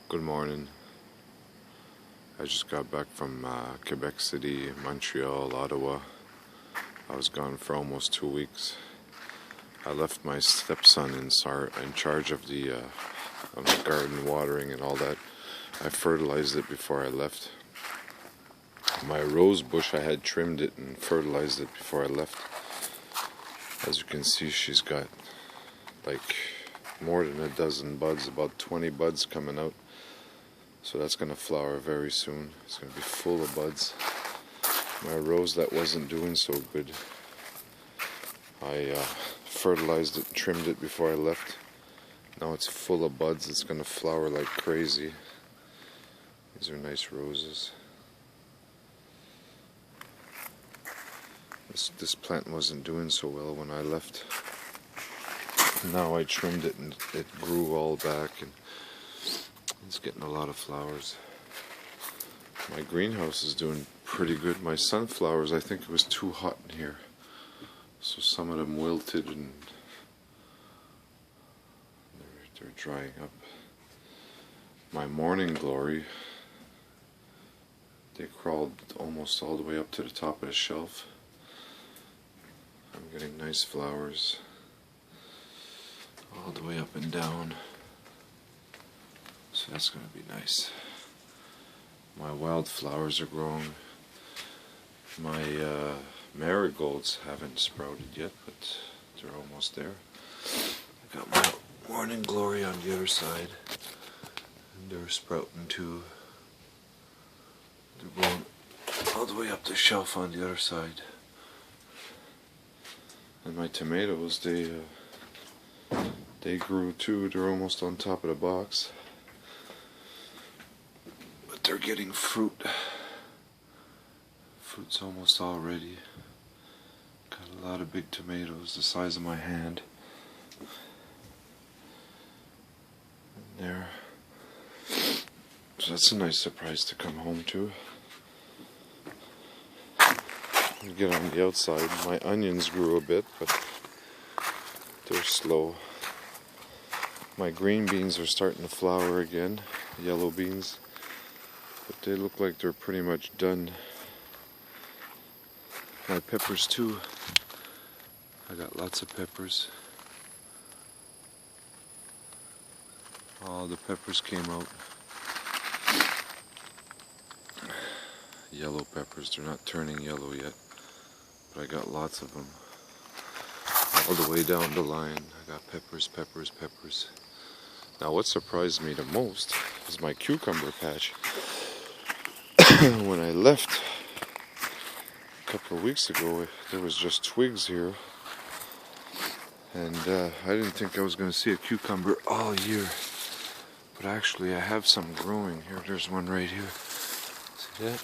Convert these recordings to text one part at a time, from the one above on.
Good morning. I just got back from Quebec City, Montreal, Ottawa. I was gone for almost 2 weeks. I left my stepson in charge of the garden watering and all that. I fertilized it before I left. My rose bush, I had trimmed it and fertilized it before I left. As you can see, she's got like more than a dozen buds, about 20 buds coming out. So that's going to flower very soon. It's going to be full of buds. My rose that wasn't doing so good, I fertilized it, trimmed it before I left. Now it's full of buds. It's going to flower like crazy. These are nice roses. This plant wasn't doing so well when I left. Now I trimmed it and it grew all back and it's getting a lot of flowers. My greenhouse is doing pretty good. My sunflowers, I think it was too hot in here, so some of them wilted and they're drying up. My morning glory, they crawled almost all the way up to the top of the shelf. I'm getting nice flowers all the way up and down. So that's going to be nice. My wildflowers are growing. My marigolds haven't sprouted yet, but they're almost there. I got my morning glory on the other side. And they're sprouting too. They're going all the way up the shelf on the other side. And my tomatoes, they grew too. They're almost on top of the box. They're getting fruit. Fruit's almost all ready. Got a lot of big tomatoes the size of my hand. And there. So that's a nice surprise to come home to. Get on the outside. My onions grew a bit, but they're slow. My green beans are starting to flower again. Yellow beans. But they look like they're pretty much done. My peppers too. I got lots of peppers. All the peppers came out. Yellow peppers, they're not turning yellow yet. But I got lots of them. All the way down the line. I got peppers, peppers, peppers. Now what surprised me the most is my cucumber patch. When I left a couple of weeks ago, there was just twigs here, and I didn't think I was going to see a cucumber all year, but actually I have some growing here. There's one right here. See that?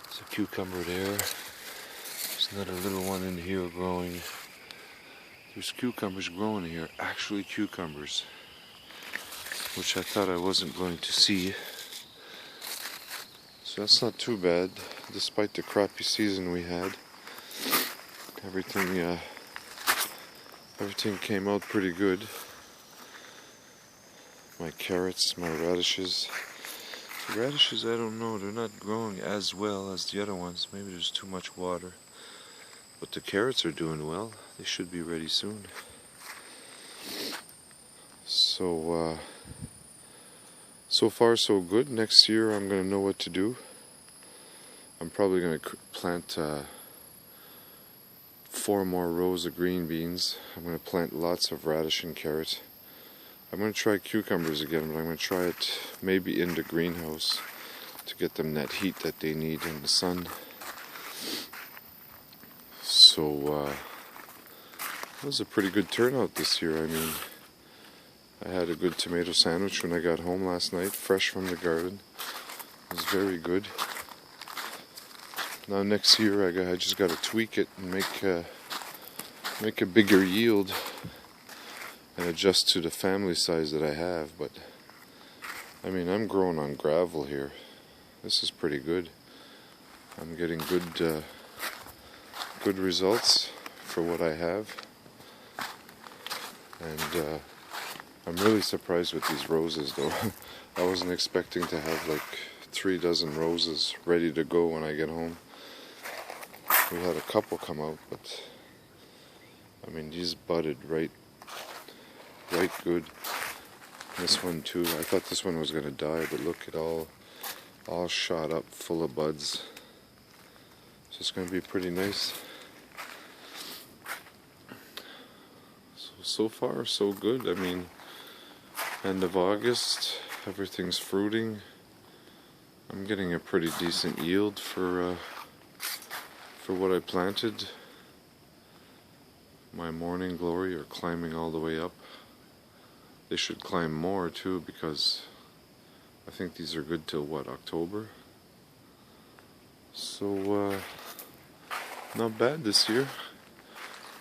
There's a cucumber there. There's another little one in here growing. There's cucumbers growing here, actually cucumbers, which I thought I wasn't going to see. So that's not too bad, despite the crappy season we had. Everything came out pretty good. My carrots, my radishes. The radishes, I don't know, they're not growing as well as the other ones. Maybe there's too much water. But the carrots are doing well. They should be ready soon. So far so good. Next year I'm going to know what to do. I'm probably going to plant 4 more rows of green beans. I'm going to plant lots of radish and carrot. I'm going to try cucumbers again, but I'm going to try it maybe in the greenhouse to get them that heat that they need in the sun. So it was a pretty good turnout this year. I mean, I had a good tomato sandwich when I got home last night, fresh from the garden. It was very good. Now next year I just got to tweak it and make a bigger yield and adjust to the family size that I have. But I mean, I'm growing on gravel here. This is pretty good. I'm getting good results for what I have. And I'm really surprised with these roses though. I wasn't expecting to have like 3 dozen roses ready to go when I get home. We had a couple come out, but I mean these budded right good. This one too. I thought this one was gonna die, but look, it all shot up full of buds. So it's gonna be pretty nice. So far so good. I mean, end of August, everything's fruiting. I'm getting a pretty decent yield for what I planted. My morning glory are climbing all the way up. They should climb more too, because I think these are good till what, October? So not bad this year.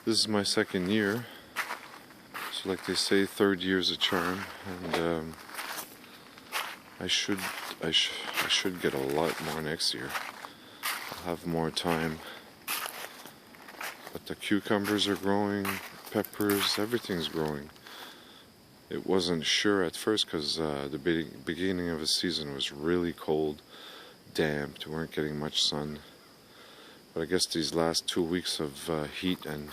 This is my 2nd year. So like they say, 3rd year's a charm, and I should get a lot more next year. I'll have more time. But the cucumbers are growing, peppers, everything's growing. It wasn't sure at first because the beginning of the season was really cold, damp, we weren't getting much sun. But I guess these last 2 weeks of heat and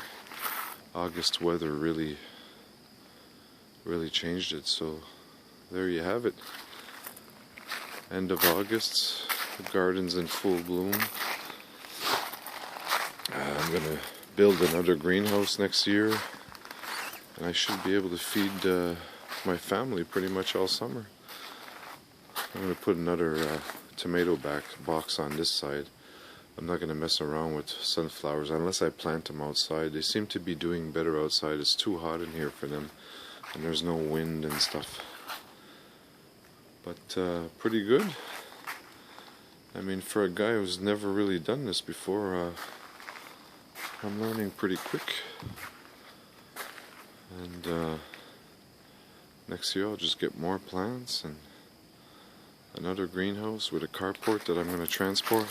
August weather really changed it. So there you have it. End of August, the garden's in full bloom. I'm gonna build another greenhouse next year, and I should be able to feed my family pretty much all summer. I'm gonna put another tomato box on this side. I'm not gonna mess around with sunflowers unless I plant them outside. They seem to be doing better outside. It's too hot in here for them, and there's no wind and stuff. But pretty good. I mean, for a guy who's never really done this before, I'm learning pretty quick. And next year I'll just get more plants and another greenhouse with a carport that I'm going to transform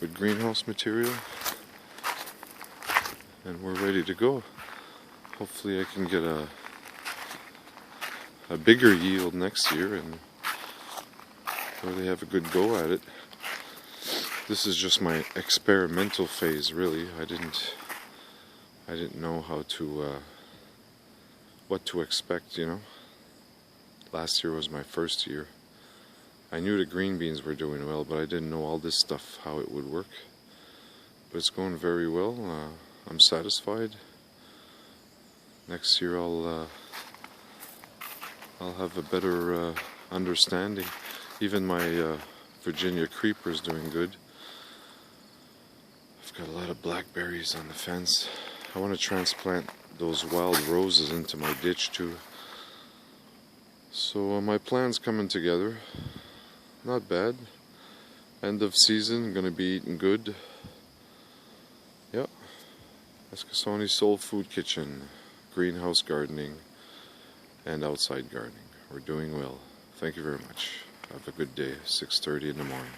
with greenhouse material. And we're ready to go. Hopefully I can get a bigger yield next year and really have a good go at it. This is just my experimental phase, really. I didn't know how to what to expect, you know. Last year was my first year. I knew the green beans were doing well, but I didn't know all this stuff, how it would work. But it's going very well. I'm satisfied. Next year I'll have a better understanding. Even my Virginia creeper is doing good. I've got a lot of blackberries on the fence. I want to transplant those wild roses into my ditch too. So my plan's coming together. Not bad. End of season, gonna be eating good. Yep. Eskasoni Soul Food Kitchen, greenhouse gardening, and outside gardening. We're doing well. Thank you very much. Have a good day. 6:30 in the morning.